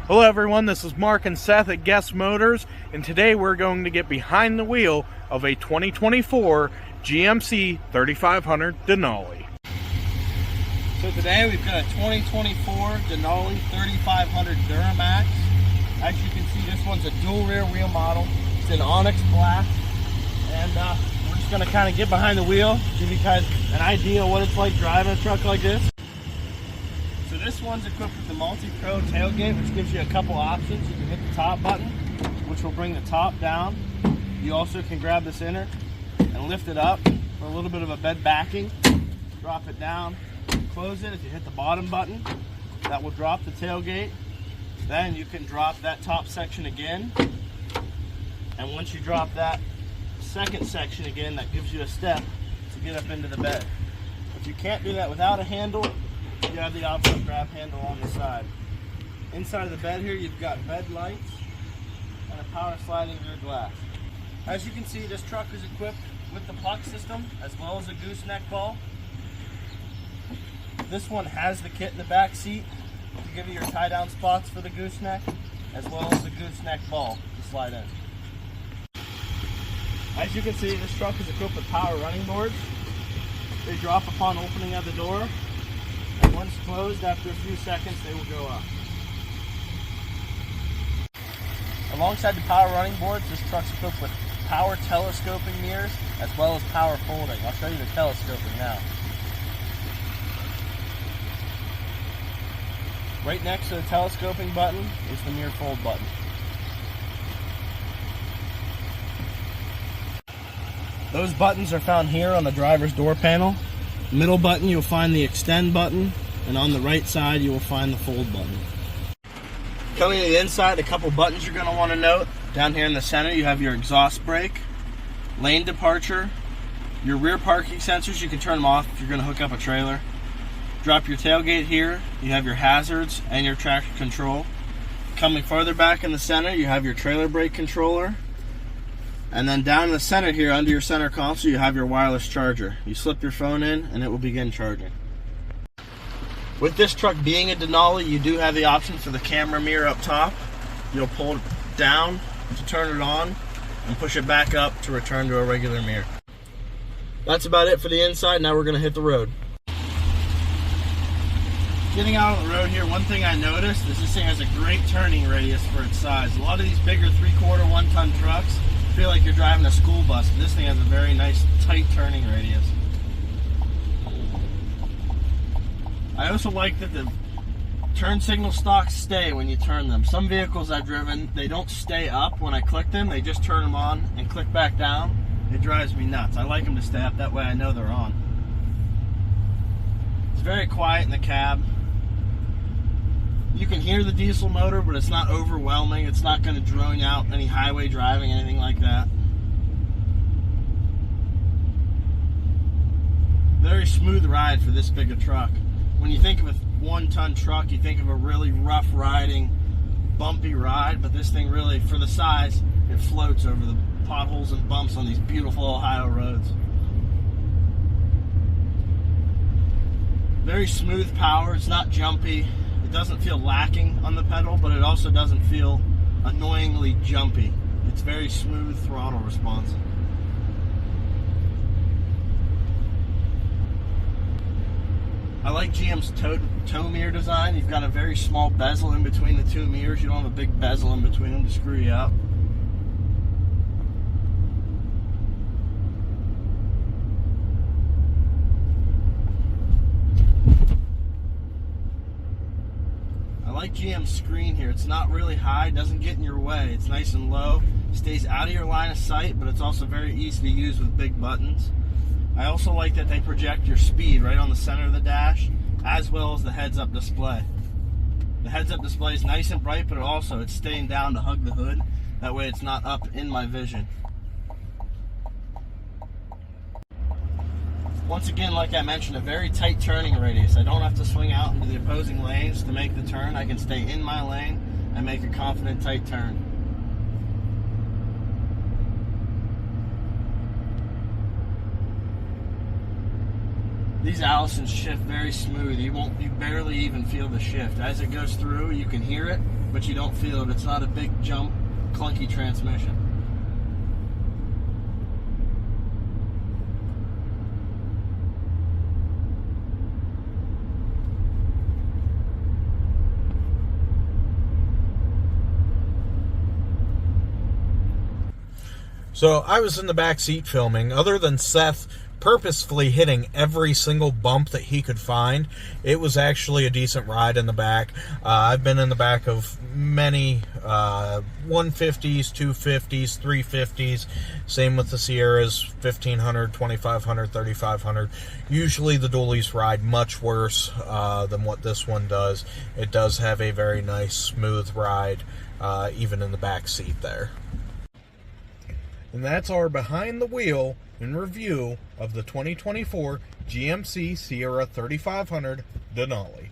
Hello everyone, this is Mark and Seth at Guest Motors, and today we're going to get behind the wheel of a 2024 GMC 3500 Denali. So today we've got a 2024 Denali 3500 Duramax. As you can see, this one's a dual rear wheel model. It's in onyx black, and we're just going to kind of get behind the wheel, give you guys an idea of what it's like driving a truck like this. So this one's equipped with the multi-pro tailgate, which gives you a couple options. You can hit the top button, which will bring the top down. You also can grab this inner and lift it up for a little bit of a bed backing. Drop it down, close it. If you hit the bottom button, that will drop the tailgate. Then you can drop that top section again. And once you drop that second section again, that gives you a step to get up into the bed. If you can't do that without a handle, you have the optional grab handle on the side. Inside of the bed here, you've got bed lights and a power sliding rear glass. As you can see, this truck is equipped with the puck system as well as a gooseneck ball. This one has the kit in the back seat to give you your tie down spots for the gooseneck, as well as the gooseneck ball to slide in. As you can see, this truck is equipped with power running boards. They drop upon opening of the door. Once closed, after a few seconds, they will go up. Alongside the power running boards, this truck's equipped with power telescoping mirrors as well as power folding. I'll show you the telescoping now. Right next to the telescoping button is the mirror fold button. Those buttons are found here on the driver's door panel. Middle button, you'll find the extend button, and on the right side you will find the fold button. Coming to the inside, a couple buttons you're going to want to note. Down here in the center you have your exhaust brake, lane departure, your rear parking sensors. You can turn them off if you're going to hook up a trailer. Drop your tailgate here. You have your hazards and your traction control. Coming farther back in the center, you have your trailer brake controller. And then down in the center here, under your center console, you have your wireless charger. You slip your phone in and it will begin charging. With this truck being a Denali, you do have the option for the camera mirror up top. You'll pull it down to turn it on and push it back up to return to a regular mirror. That's about it for the inside. Now we're going to hit the road. Getting out on the road here, one thing I noticed is this thing has a great turning radius for its size. A lot of these bigger 3/4, 1-ton trucks feel like you're driving a school bus. This thing has a very nice, tight turning radius. I also like that the turn signal stalks stay when you turn them. Some vehicles I've driven, they don't stay up when I click them. They just turn them on and click back down. It drives me nuts. I like them to stay up. That way I know they're on. It's very quiet in the cab. You can hear the diesel motor, but it's not overwhelming. It's not going to drone out any highway driving, anything like that. Very smooth ride for this big a truck. When you think of a 1-ton truck, you think of a really rough riding, bumpy ride, but this thing really, for the size, it floats over the potholes and bumps on these beautiful Ohio roads. Very smooth power. It's not jumpy. It doesn't feel lacking on the pedal, but it also doesn't feel annoyingly jumpy. It's very smooth throttle response. I like GM's tow mirror design. You've got a very small bezel in between the two mirrors. You don't have a big bezel in between them to screw you up. I like GM's screen here. It's not really high, doesn't get in your way. It's nice and low, stays out of your line of sight, but it's also very easy to use with big buttons. I also like that they project your speed right on the center of the dash, as well as the heads-up display. The heads-up display is nice and bright, but it's staying down to hug the hood. That way it's not up in my vision. Once again, like I mentioned, a very tight turning radius. I don't have to swing out into the opposing lanes to make the turn. I can stay in my lane and make a confident, tight turn. These Allisons shift very smooth. You barely even feel the shift. As it goes through, you can hear it, but you don't feel it. It's not a big jump, clunky transmission. So I was in the back seat filming. Other than Seth purposefully hitting every single bump that he could find, it was actually a decent ride in the back. I've been in the back of many 150s, 250s, 350s. Same with the Sierras, 1500, 2500, 3500. Usually the dualies ride much worse than what this one does. It does have a very nice, smooth ride, even in the back seat there. And that's our behind the wheel and review of the 2024 GMC Sierra 3500 Denali.